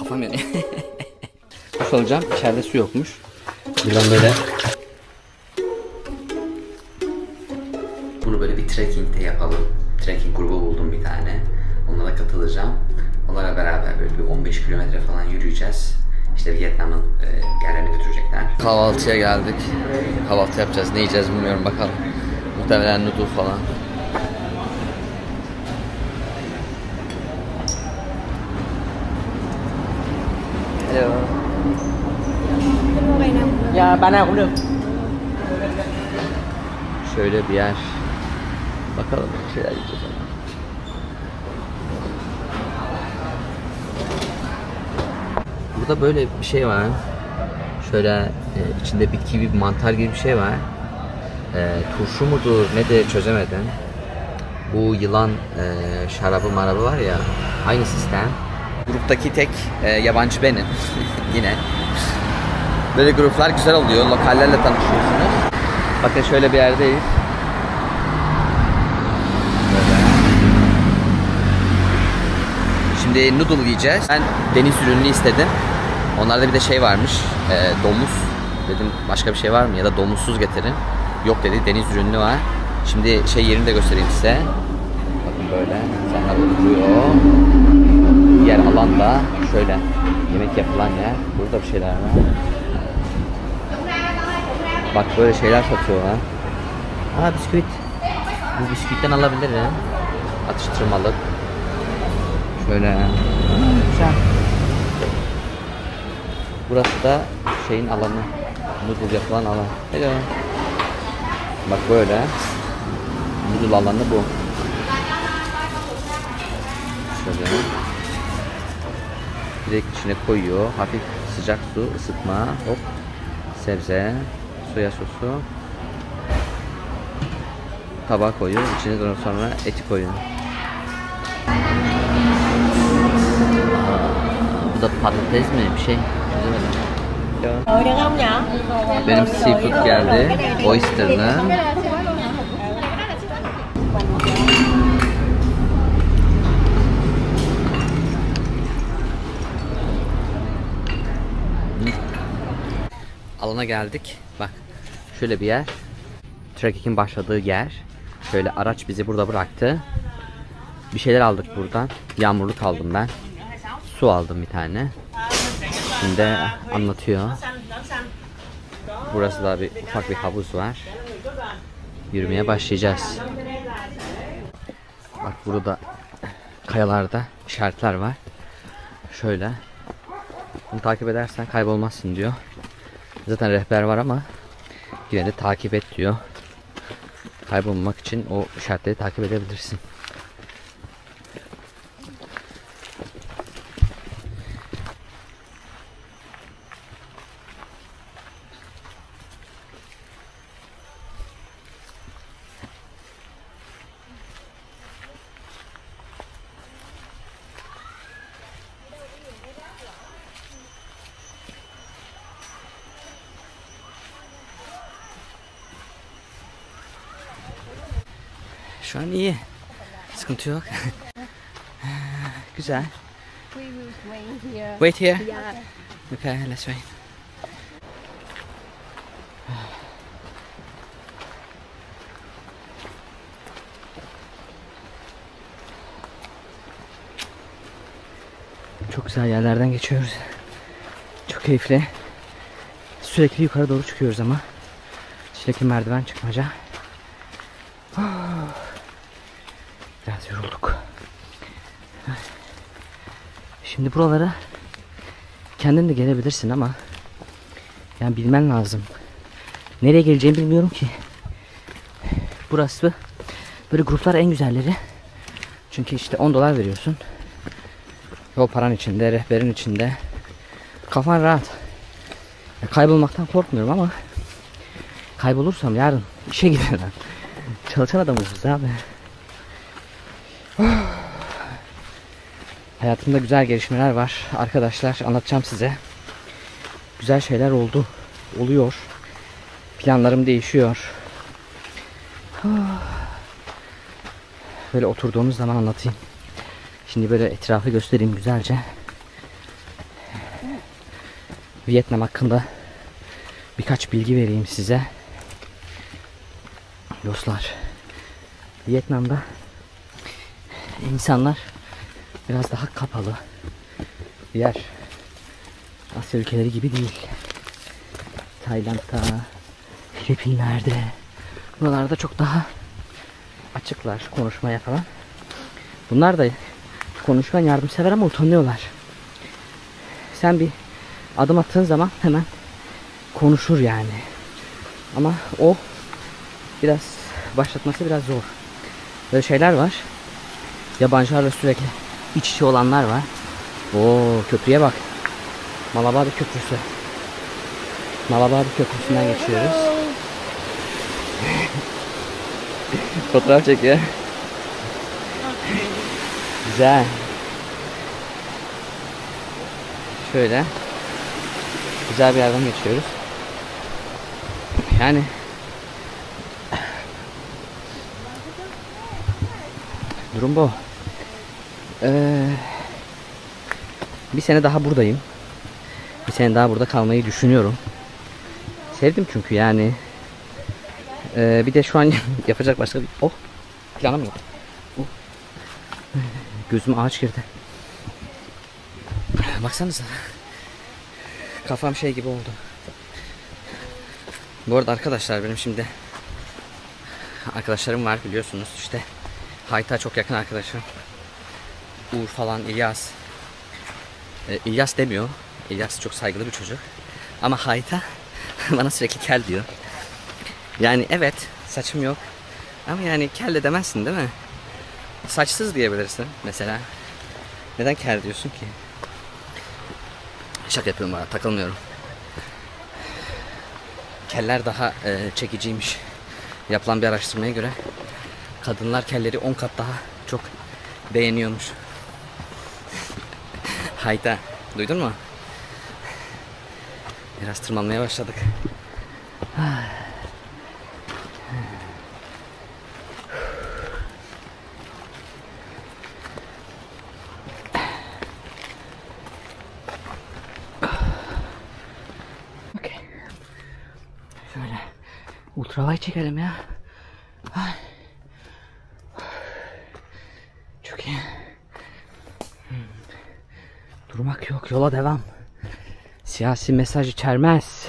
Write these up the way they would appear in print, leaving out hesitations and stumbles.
Kafam yanıyor. Duş alacağım. İçeride su yokmuş. Buradan böyle. Bunu böyle bir trekking'de yapalım. Trekking grubu buldum bir tane. Onlara katılacağım. Onlarla beraber böyle bir 15 kilometre falan yürüyeceğiz. İşte Vietnam'ın yerlerine götürecekler. Kahvaltıya geldik. Kahvaltı yapacağız. Ne yiyeceğiz bilmiyorum, bakalım. Muhtemelen noodle falan. Hello. Ya ben nào cũng được. Şöyle bir yer. Bakalım bir şeyler yiyeceğiz ama. Burada böyle bir şey var. Şöyle içinde bitki gibi, mantar gibi bir şey var. Turşu mudur nedir çözemedim. Bu yılan şarabı marabı var ya, aynı sistem. Gruptaki tek yabancı benim. Yine. Böyle gruplar güzel oluyor. Lokallerle tanışıyorsunuz. Bakın şöyle bir yerdeyiz. Böyle. Şimdi noodle yiyeceğiz. Ben deniz ürünü istedim. Onlarda bir de şey varmış. Domuz. Dedim başka bir şey var mı? Ya da domuzsuz getirin. Yok dedi, deniz ürünü var. Şimdi şey yerini de göstereyim size. Bakın böyle. İnsanlar oturuyor. Yer alanda şöyle yemek yapılan yer. Burada bir şeyler var. Bak böyle şeyler satıyorlar. Aa, bisküvit. Bu bisküvitten alabilirim. Atıştırmalık. Şöyle. Güzel. Burası da şeyin alanı. Noodle yapılan alan. Hello. Bak böyle. Noodle alanı bu. Şöyle. Direkt içine koyuyor. Hafif sıcak su, ısıtma. Hop. Sebze. Soya sosu. Tabağa koyuyor. İçine sonra eti koyuyor. Bu da patates mi? Bir şey. Benim seafood geldi. Oyster'lı. Alana geldik. Bak. Şöyle bir yer. Trekking'in başladığı yer. Şöyle araç bizi burada bıraktı. Bir şeyler aldık buradan. Yağmurluk aldım ben. Su aldım bir tane. Şimdi anlatıyor. Burası da bir ufak bir havuz var. Yürümeye başlayacağız. Bak burada kayalarda işaretler var. Şöyle. Bunu takip edersen kaybolmazsın diyor. Zaten rehber var ama yine de takip et diyor. Kaybolmamak için o işaretleri takip edebilirsin. Şu an iyi. Sıkıntı yok. Güzel. Wait here? Okay, let's wait. Çok güzel yerlerden geçiyoruz. Çok keyifli. Sürekli yukarı doğru çıkıyoruz ama. Sürekli merdiven çıkmaca. Biraz yorulduk. Şimdi buralara kendin de gelebilirsin ama yani bilmen lazım. Nereye geleceğimi bilmiyorum ki. Burası böyle gruplar en güzelleri. Çünkü işte 10 dolar veriyorsun. Yol paran içinde, rehberin içinde. Kafan rahat. Kaybolmaktan korkmuyorum ama kaybolursam yarın işe giderim. Çalışan adamız abi. Hayatımda güzel gelişmeler var arkadaşlar, anlatacağım size. Güzel şeyler oldu, oluyor. Planlarım değişiyor. Böyle oturduğumuz zaman anlatayım. Şimdi böyle etrafı göstereyim güzelce. Vietnam hakkında birkaç bilgi vereyim size. Dostlar, Vietnam'da insanlar biraz daha kapalı. Diğer Asya ülkeleri gibi değil. Tayland'da, Filipinler'de, buralarda çok daha açıklar konuşmaya falan. Bunlar da konuşkan, yardımsever ama utanıyorlar. Sen bir adım attığın zaman hemen konuşur yani. Ama o biraz başlatması biraz zor. Böyle şeyler var. Yabancılarla sürekli iç içe olanlar var. Oo, köprüye bak. Malabadi Köprüsü. Malabadi Köprüsü'nden geçiyoruz. Fotoğraf çekiyor. Güzel. Şöyle güzel bir yerden geçiyoruz. Yani durum bu. Bir sene daha buradayım. Bir sene daha burada kalmayı düşünüyorum. Sevdim çünkü yani. Bir de şu an yapacak başka bir planım yok. Gözüme ağaç girdi. Baksanıza. Kafam şey gibi oldu. Bu arada arkadaşlar, benim şimdi arkadaşlarım var biliyorsunuz işte. Hayta çok yakın arkadaşım. Uğur falan, İlyas. İlyas demiyor. İlyas çok saygılı bir çocuk. Ama Hayta bana sürekli kel diyor. Yani evet, saçım yok. Ama yani kel de demezsin değil mi? Saçsız diyebilirsin mesela. Neden kel diyorsun ki? Şaka yapıyorum bana, takılmıyorum. Keller daha çekiciymiş. Yapılan bir araştırmaya göre kadınlar kelleri 10 kat daha çok beğeniyormuş. Hayda, duydun mu? Biraz tırmanmaya başladık. Okay. Şöyle ultravay çekelim ya. Çok iyi. Durmak yok, yola devam. Siyasi mesaj içermez.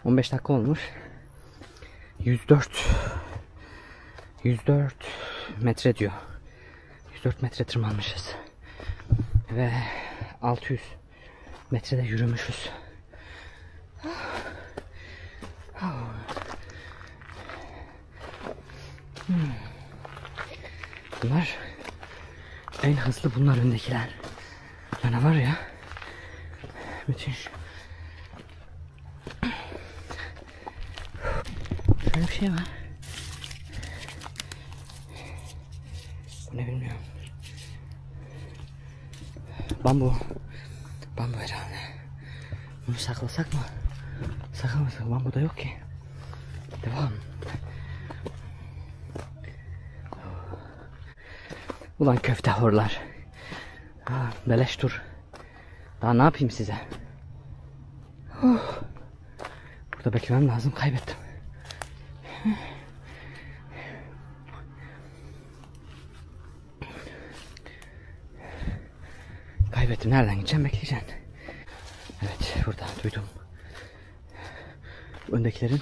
15 dakika olmuş. 104 metre diyor. 104 metre tırmanmışız. Ve 600 metrede yürümüşüz. Bunlar en hızlı, bunlar öndekiler. Bana var ya, müthiş. Şöyle bir şey var. Bu ne bilmiyorum. Bambu herhalde. Bunu saklasak mı? Saklamasak, bambu da yok ki. Devam. Ulan köfte horlar. Beleş tur. Daha ne yapayım size? Burada beklemem lazım. Kaybettim. Kaybettim. Nereden gideceğim? Bekleyeceğim. Evet, burada duydum. Öndekilerin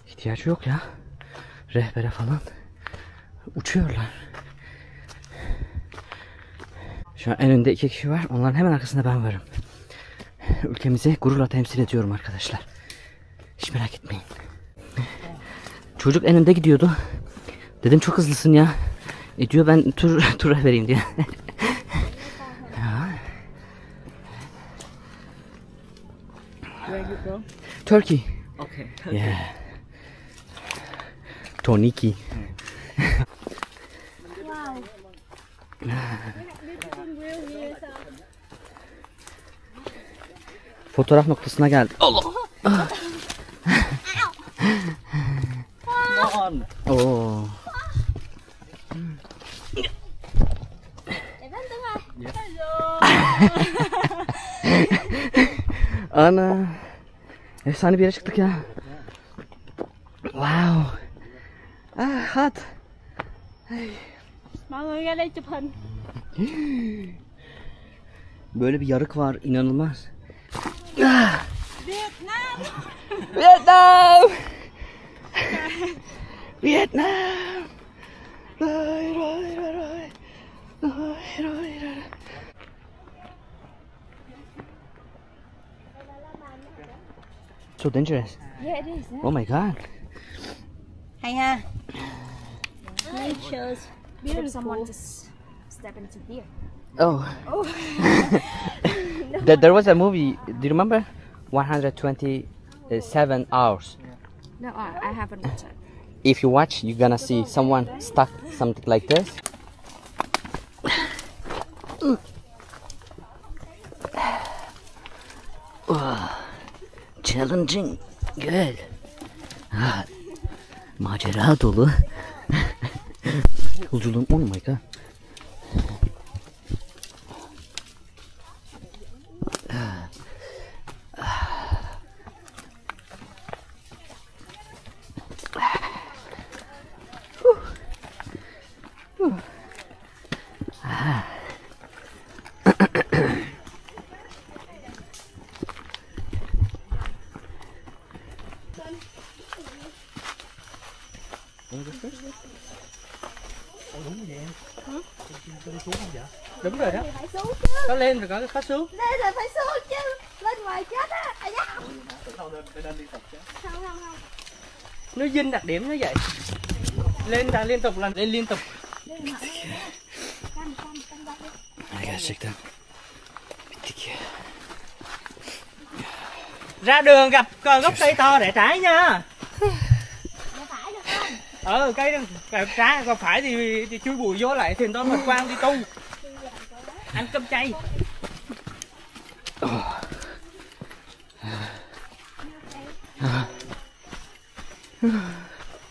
ihtiyacı yok ya. Rehbere falan. Uçuyorlar. Şu an en önde 2 kişi var. Onların hemen arkasında ben varım. Ülkemizi gururla temsil ediyorum arkadaşlar. Hiç merak etmeyin. Çocuk en önde gidiyordu. Dedim çok hızlısın ya. Diyor ben tur vereyim diye. Where are you from? Turkey. Okay. Yeah. Toniki. Wow. Fotoğraf noktasına geldik. Allah. On. Oo. Để bắn tướng ơi. Yes. Ana. Efsane bir yere çıktık ya. Wow. Ah, hot. Mọi người ra đây chụp hình. Böyle bir yarık var, inanılmaz. Ah. Vietnam. Vietnam. Vietnam. Rồi, rồi, rồi, rồi. Rồi, rồi, rồi. So dangerous. Yeah, it is. Oh my god. Hay ha. Nature's What if someone just step into here? Oh. There was a movie, do you remember? 127 hours. No, I haven't watched it. If you watch, you're gonna see someone stuck something like this. Challenging. Good. Macera dolu. Yolculuğum, oh my god. Đúng rồi đó. Có lên rồi có xuống. Lên là phải xuống chứ. Lên ngoài chết á. À, dạ. Không. Nó dinh đặc điểm nó vậy. Lên là liên tục, lên liên tục. Gerçekten bittik. Ra đường gặp gốc cây to để trái nha. Cây gặp trái, còn phải thì chui bụi vô lại thì nó mình quang đi tu. Ăn cơm chay.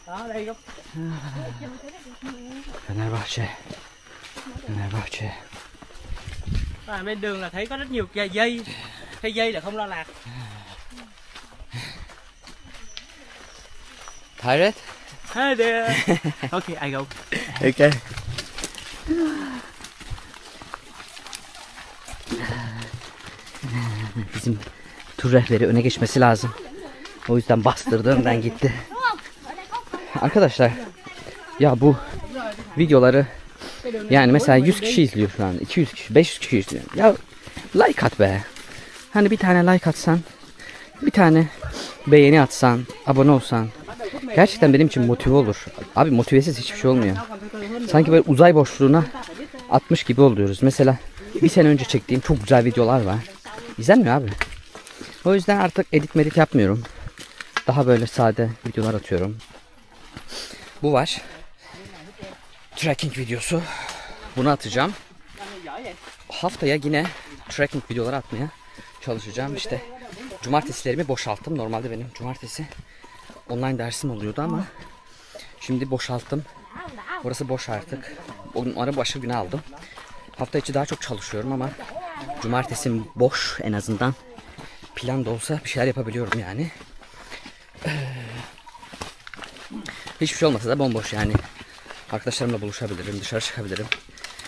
Đó đây gốc. Fenerbahçe. Fenerbahçe. Bên đường là thấy có rất nhiều dây. Cây dây là không lo lạc. Hayret. Hi there. Okay, I go. Okay. Bizim tur rehberi öne geçmesi lazım. O yüzden bastırdı, önden gitti. Arkadaşlar, ya bu videoları yani mesela 100 kişi izliyor şu an, 200 kişi, 500 kişi izliyor. Ya like at be. Hani bir tane like atsan, bir tane beğeni atsan, abone olsan gerçekten benim için motive olur. Abi motivesiz hiçbir şey olmuyor. Sanki böyle uzay boşluğuna atmış gibi oluyoruz. Mesela bir sene önce çektiğim çok güzel videolar var. İzlenmiyor abi. O yüzden artık edit yapmıyorum. Daha böyle sade videolar atıyorum. Bu var. Trekking videosu. Bunu atacağım. Haftaya yine trekking videoları atmaya çalışacağım. İşte cumartesilerimi boşalttım. Normalde benim cumartesi online dersim oluyordu ama şimdi boşalttım. Orası boş artık. Onları başka güne aldım. Hafta içi daha çok çalışıyorum ama cumartesim boş, en azından plan da olsa bir şeyler yapabiliyorum yani. Hiçbir şey olmasa da bomboş yani. Arkadaşlarımla buluşabilirim, dışarı çıkabilirim.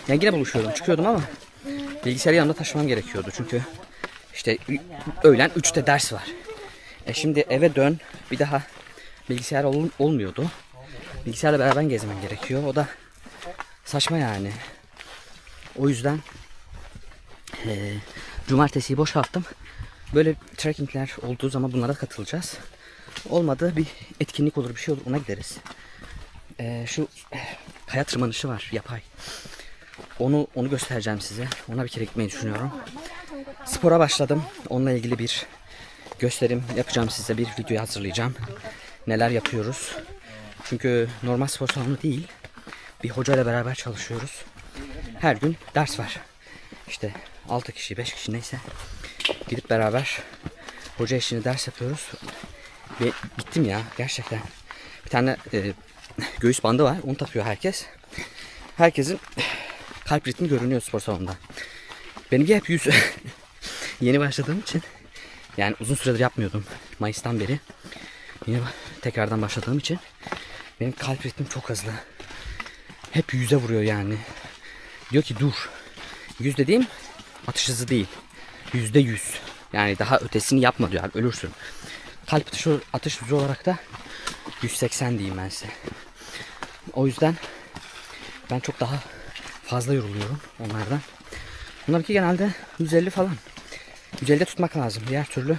Yani yine buluşuyordum, çıkıyordum ama bilgisayarı yanımda taşımam gerekiyordu. Çünkü işte öğlen 3'te ders var. Şimdi eve dön, bir daha bilgisayar olmuyordu. Bilgisayarla beraber gezmem gerekiyor. O da saçma yani. O yüzden cumartesiyi boşalttım. Böyle trekkingler olduğu zaman bunlara katılacağız. Olmadı bir etkinlik olur, bir şey olur, ona gideriz. Şu kaya tırmanışı var, yapay. Onu göstereceğim size. Ona bir kere gitmeyi düşünüyorum. Spora başladım. Onunla ilgili bir gösterim yapacağım size. Bir video hazırlayacağım. Neler yapıyoruz. Çünkü normal spor salonu değil. Bir hocayla beraber çalışıyoruz. Her gün ders var. İşte 6 kişi, 5 kişi neyse. Gidip beraber hoca eşliğinde ders yapıyoruz. Ve bittim ya gerçekten. Bir tane göğüs bandı var. Onu takıyor herkes. Herkesin kalp ritmi görünüyor spor salonunda. Benimki hep 100. Yeni başladığım için. Yani uzun süredir yapmıyordum. Mayıs'tan beri. Yine tekrardan başladığım için. Benim kalp ritmim çok hızlı. Hep 100'e vuruyor yani. Diyor ki dur. 100 dediğim atış hızı değil. %100. Yani daha ötesini yapma diyor. Yani ölürsün. Kalp atış hızı olarak da 180 diyeyim ben size. O yüzden ben çok daha fazla yoruluyorum onlardan. Bunlarınki genelde 150 falan. 150'de tutmak lazım. Diğer türlü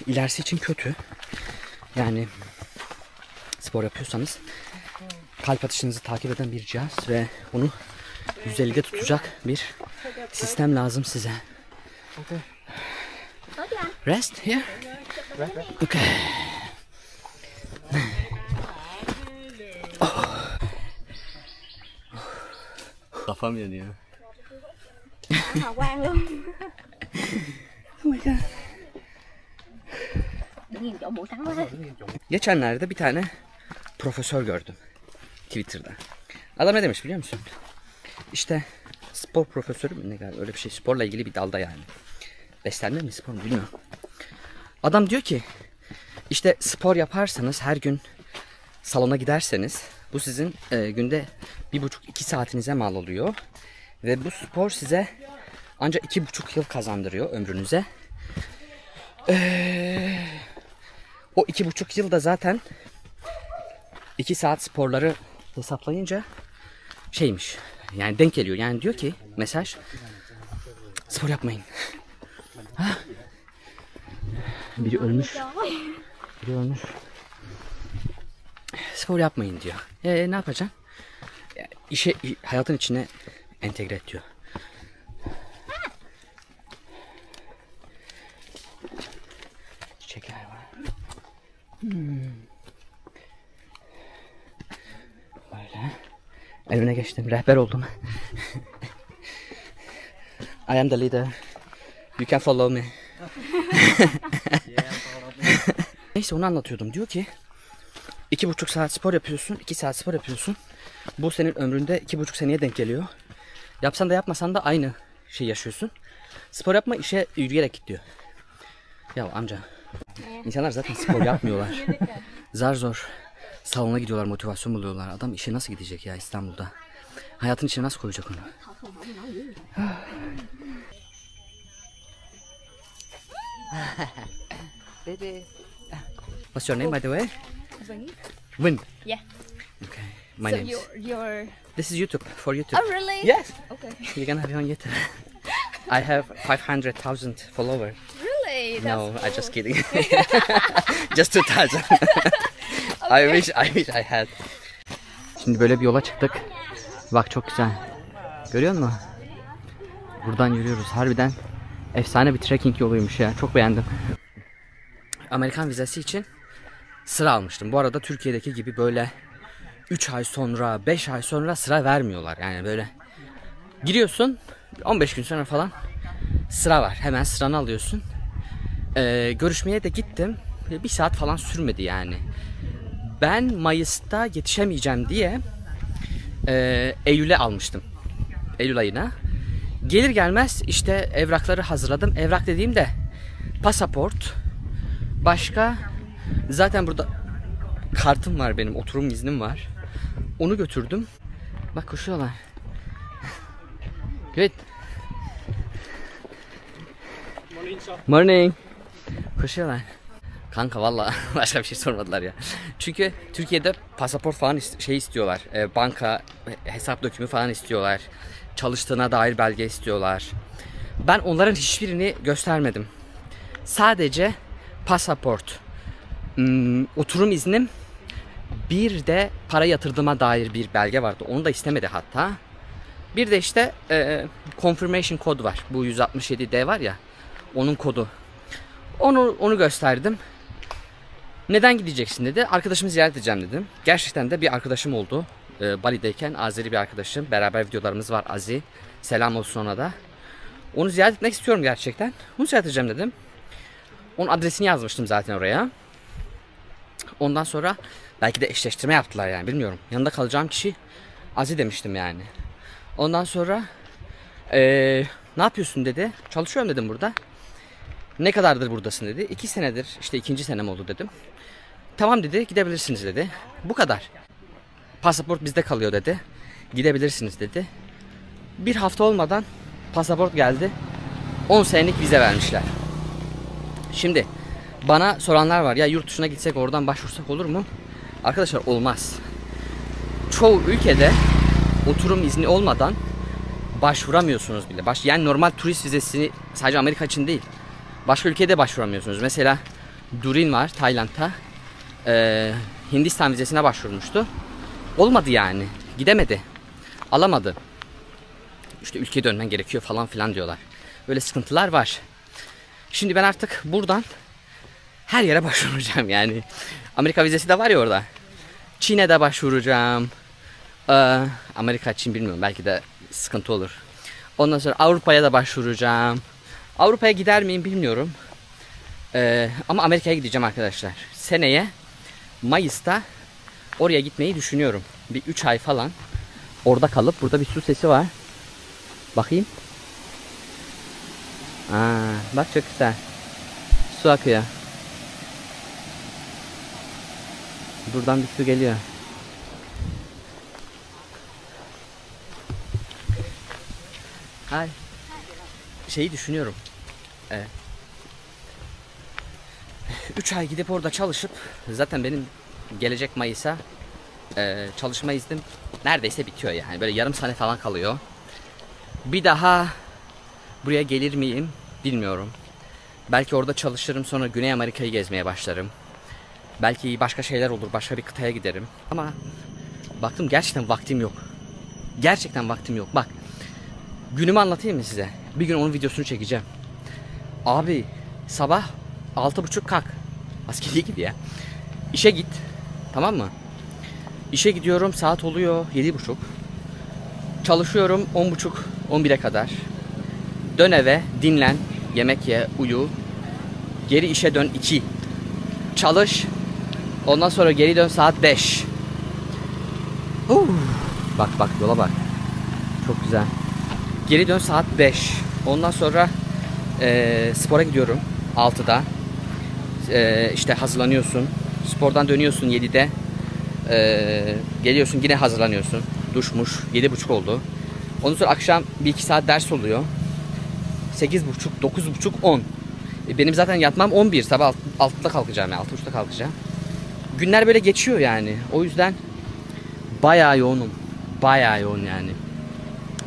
ilerisi için kötü. Yani spor yapıyorsanız kalp atışınızı takip eden bir cihaz ve onu 150'de tutacak bir sistem lazım size. Rest here? Okay. Kafam yanıyor. Hào quang luôn. Oh my god. Tự nhiên chỗ mũi trắng quá. Geçenlerde bir tane profesör gördüm Twitter'da. Adam ne demiş biliyor musun? İşte spor profesörü mü ne galiba öyle bir şey, sporla ilgili bir dalda yani. Beslenme mi spor mu bilmiyorum. Adam diyor ki işte spor yaparsanız, her gün salona giderseniz bu sizin günde 1,5-2 saatinize mal oluyor. Ve bu spor size ancak 2,5 yıl kazandırıyor ömrünüze. O 2,5 yılda zaten 2 saat sporları hesaplayınca şeymiş. Yani denk geliyor. Yani diyor ki mesaj, spor yapmayın. Ha? Biri ölmüş. Biri ölmüş. Spor yapmayın diyor. Ne yapacaksın? Hayatın içine entegre et diyor. Çiçekler var. Böyle. Evine geçtim. Rehber oldum. I am the leader. You can follow me. Neyse onu anlatıyordum. Diyor ki 2,5 saat spor yapıyorsun. 2 saat spor yapıyorsun. Bu senin ömründe 2,5 seneye denk geliyor. Yapsan da yapmasan da aynı şey yaşıyorsun. Spor yapma, işe yürüyerek git diyor. Ya amca. İnsanlar zaten spor yapmıyorlar. Zar zor salona gidiyorlar, motivasyon buluyorlar. Adam işe nasıl gidecek ya İstanbul'da? Hayatın içine nasıl koyacak onu? What's your name by the way? Wing? Win. Yeah. Okay. My So name. you're This is YouTube, for YouTube. Oh really? Yes. Okay. You're gonna have it on YouTube. I have 500,000 followers. Really? That's No, cool. I'm just kidding. Just 2,000. I wish I had. Şimdi böyle bir yola çıktık. Bak çok güzel. Görüyor musun? Buradan yürüyoruz. Harbiden efsane bir trekking yoluymuş ya. Çok beğendim. Amerikan vizesi için sıra almıştım. Bu arada Türkiye'deki gibi böyle 3 ay sonra, 5 ay sonra sıra vermiyorlar. Yani böyle giriyorsun, 15 gün sonra falan sıra var. Hemen sıranı alıyorsun. Görüşmeye de gittim. 1 saat falan sürmedi yani. Ben Mayıs'ta yetişemeyeceğim diye Eylül'e almıştım. Eylül ayına. Gelir gelmez işte evrakları hazırladım. Evrak dediğimde pasaport. Başka zaten burada kartım var benim. Oturum iznim var. Onu götürdüm. Bak koşuyorlar. Good. Morning. Koşuyorlar. Kanka valla başka bir şey sormadılar ya. Çünkü Türkiye'de pasaport falan şey istiyorlar. Banka hesap dökümü falan istiyorlar. Çalıştığına dair belge istiyorlar. Ben onların hiçbirini göstermedim. Sadece pasaport, oturum iznim, bir de para yatırdığıma dair bir belge vardı. Onu da istemedi hatta. Bir de işte confirmation kod var. Bu 167D var ya. Onun kodu. Onu gösterdim. Neden gideceksin dedi. Arkadaşımı ziyaret edeceğim dedim. Gerçekten de bir arkadaşım oldu. Bali'deyken Azeri bir arkadaşım. Beraber videolarımız var Azi. Selam olsun ona da. Onu ziyaret etmek istiyorum gerçekten. Onu ziyaret edeceğim dedim. Onun adresini yazmıştım zaten oraya. Ondan sonra belki de eşleştirme yaptılar yani bilmiyorum. Yanında kalacağım kişi Azi demiştim yani. Ondan sonra Ne yapıyorsun dedi. Çalışıyorum dedim burada. Ne kadardır buradasın dedi. 2 senedir, işte 2. senem oldu dedim. Tamam dedi, gidebilirsiniz dedi. Bu kadar. Pasaport bizde kalıyor dedi. Gidebilirsiniz dedi. Bir hafta olmadan pasaport geldi. 10 senelik vize vermişler. Şimdi bana soranlar var. Ya yurt dışına gitsek oradan başvursak olur mu? Arkadaşlar olmaz. Çoğu ülkede oturum izni olmadan başvuramıyorsunuz bile. Yani normal turist vizesini sadece Amerika için değil. Başka ülkede başvuramıyorsunuz. Mesela Durin var Tayland'da. Hindistan vizesine başvurmuştu. Olmadı yani. Gidemedi. Alamadı. İşte ülkeye dönmen gerekiyor falan filan diyorlar. Böyle sıkıntılar var. Şimdi ben artık buradan her yere başvuracağım yani. Amerika vizesi de var ya orada. Çin'e de başvuracağım. Amerika için bilmiyorum, belki de sıkıntı olur. Ondan sonra Avrupa'ya da başvuracağım. Avrupa'ya gider miyim bilmiyorum. Ama Amerika'ya gideceğim arkadaşlar. Seneye Mayıs'ta oraya gitmeyi düşünüyorum. Bir 3 ay falan orada kalıp, burada bir su sesi var. Bakayım. Bak çok güzel. Su akıyor. Buradan bir su geliyor. Hay. Şeyi düşünüyorum. 3 ay gidip orada çalışıp, zaten benim gelecek Mayıs'a çalışma iznim neredeyse bitiyor yani. Böyle yarım sene falan kalıyor. Bir daha buraya gelir miyim bilmiyorum. Belki orada çalışırım, sonra Güney Amerika'yı gezmeye başlarım. Belki başka şeyler olur, başka bir kıtaya giderim. Ama baktım gerçekten vaktim yok. Gerçekten vaktim yok. Bak, günümü anlatayım mı size? Bir gün onun videosunu çekeceğim. Abi sabah 6:30 kalk. Askeriye git ya. İşe git. Tamam mı? İşe gidiyorum, saat oluyor 7:30. Çalışıyorum 10:30 11'e kadar. Dön eve, dinlen, yemek ye, uyu. Geri işe dön 2. Çalış. Ondan sonra geri dön saat 5. Bak bak, yola bak. Çok güzel. Geri dön saat 5. Ondan sonra spora gidiyorum 6'da. İşte hazırlanıyorsun. Spordan dönüyorsun 7'de. Geliyorsun yine hazırlanıyorsun. Duşmuş. 7:30 oldu. Ondan sonra akşam 1-2 saat ders oluyor. 8:30, 9:30, 10. Benim zaten yatmam 11. Sabah 6'da kalkacağım yani. 6:30'da kalkacağım. Günler böyle geçiyor yani. O yüzden bayağı yoğunum. Bayağı yoğun yani.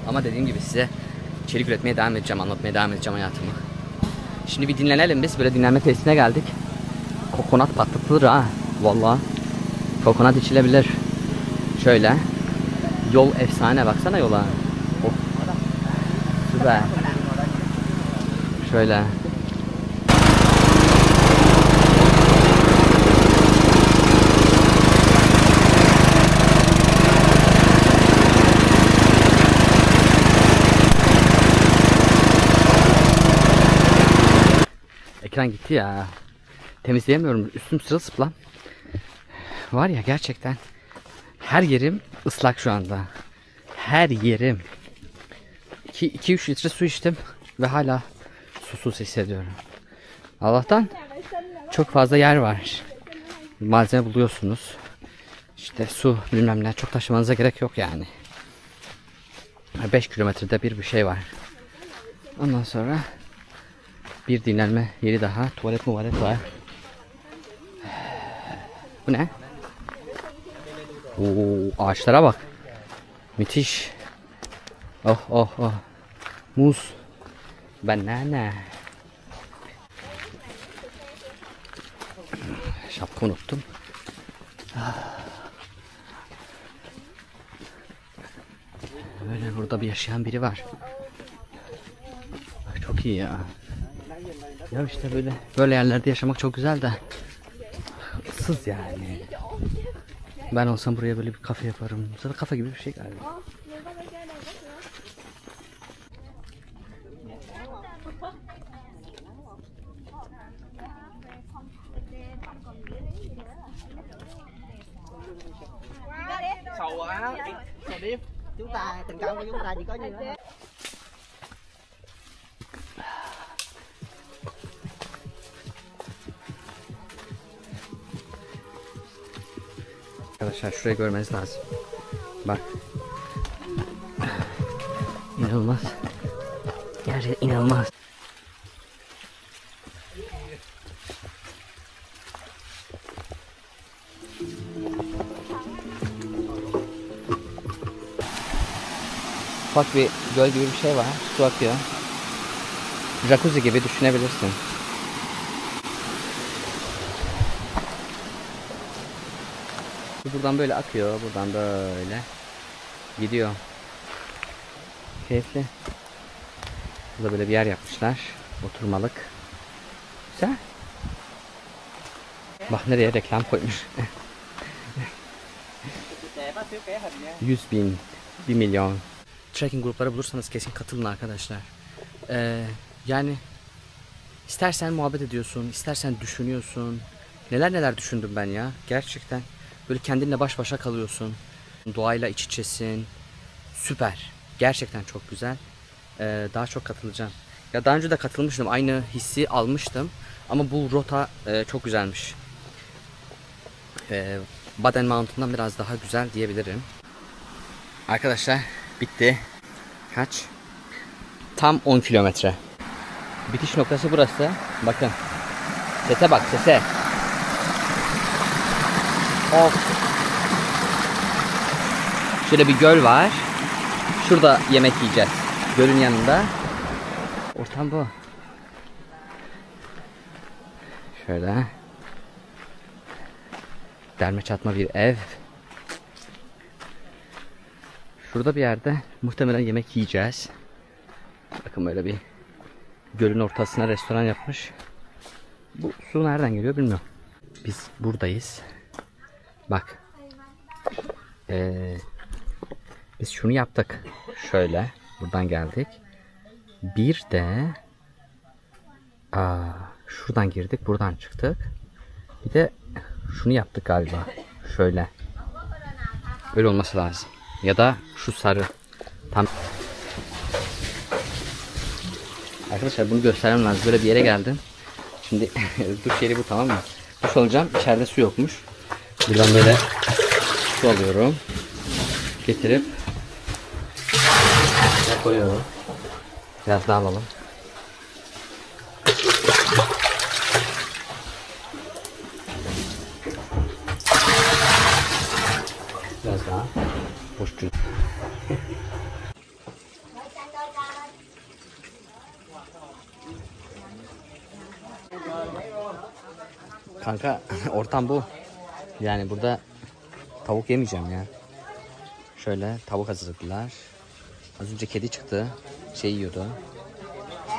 Ama dediğim gibi size içerik üretmeye devam edeceğim. Anlatmaya devam edeceğim hayatımı. Şimdi bir dinlenelim biz. Böyle dinlenme tesisine geldik. Kokonat patlatılır ha. Vallahi. Kokonat içilebilir. Şöyle. Yol efsane. Baksana yola. Oh. Süper. Şöyle. Ekran gitti ya. Temizleyemiyorum. Üstüm sırılsıklam. Var ya, gerçekten her yerim ıslak şu anda. Her yerim. 2-3 litre su içtim ve hala susuz hissediyorum. Allah'tan çok fazla yer var. Malzeme buluyorsunuz. İşte su bilmem ne, çok taşımanıza gerek yok yani. 5 kilometrede bir şey var. Ondan sonra bir dinlenme yeri daha. Tuvalet var. Bu ne? Oo, ağaçlara bak. Müthiş. Oh. Muz. Banana. Şapka unuttum. Böyle burada bir yaşayan biri var. Bak, çok iyi ya. Ya işte böyle yerlerde yaşamak çok güzel de ıssız yani. Ben olsam buraya böyle bir kafe yaparım. Zaten kafe gibi bir şey galiba. Sầu á, sầu điếp. Chúng ta tình cảm của chúng ta chỉ có như thế. Arkadaşlar şurayı görmeniz lazım. Bak. İnanılmaz. Gerçekten inanılmaz. Ufak bir göl gibi bir şey var. Su akıyor. Jacuzzi gibi düşünebilirsin. Su buradan böyle akıyor. Buradan böyle gidiyor. Keyifli. Burada böyle bir yer yapmışlar. Oturmalık. Güzel. Bak nereye reklam koymuş. 100.000, 1 milyon. Trekking grupları bulursanız kesin katılın arkadaşlar. Yani istersen muhabbet ediyorsun, istersen düşünüyorsun. Neler neler düşündüm ben ya. Gerçekten böyle kendinle baş başa kalıyorsun. Doğayla iç içesin. Süper. Gerçekten çok güzel. Daha çok katılacağım. Ya daha önce de katılmıştım. Aynı hissi almıştım. Ama bu rota çok güzelmiş. Baden Mountain'dan biraz daha güzel diyebilirim. Arkadaşlar bitti. Kaç? Tam 10 kilometre. Bitiş noktası burası. Bakın. Sese bak, sese. Of. Şöyle bir göl var. Şurada yemek yiyeceğiz. Gölün yanında. Ortam bu. Şöyle. Derme çatma bir ev. Şurada bir yerde muhtemelen yemek yiyeceğiz. Bakın böyle bir gölün ortasına restoran yapmış. Bu su nereden geliyor bilmiyorum. Biz buradayız. Bak. Biz şunu yaptık. Şöyle. Buradan geldik. Bir de şuradan girdik. Buradan çıktık. Bir de şunu yaptık galiba. Şöyle. Böyle olması lazım. Ya da şu sarı. Tam. Arkadaşlar bunu göstermem lazım. Böyle bir yere geldim. Şimdi duş yeri bu, tamam mı? Duş alacağım. İçeride su yokmuş. Buradan böyle su alıyorum. Getirip koyuyorum. Biraz daha alalım. Biraz daha. Boş gün. Kanka ortam bu. Yani burada tavuk yemeyeceğim ya. Şöyle tavuk hazırladılar. Az önce kedi çıktı. Şey yiyordu.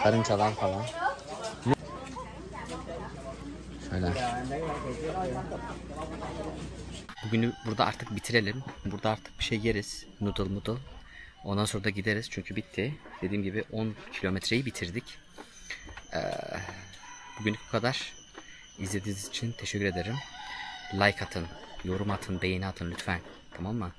Karıncalar falan. Şöyle. Bugünü burada artık bitirelim. Burada artık bir şey yeriz. Noodle. Ondan sonra da gideriz çünkü bitti. Dediğim gibi 10 kilometreyi bitirdik. Bugünlük bu kadar. İzlediğiniz için teşekkür ederim. Like atın, yorum atın, beğeni atın lütfen. Tamam mı?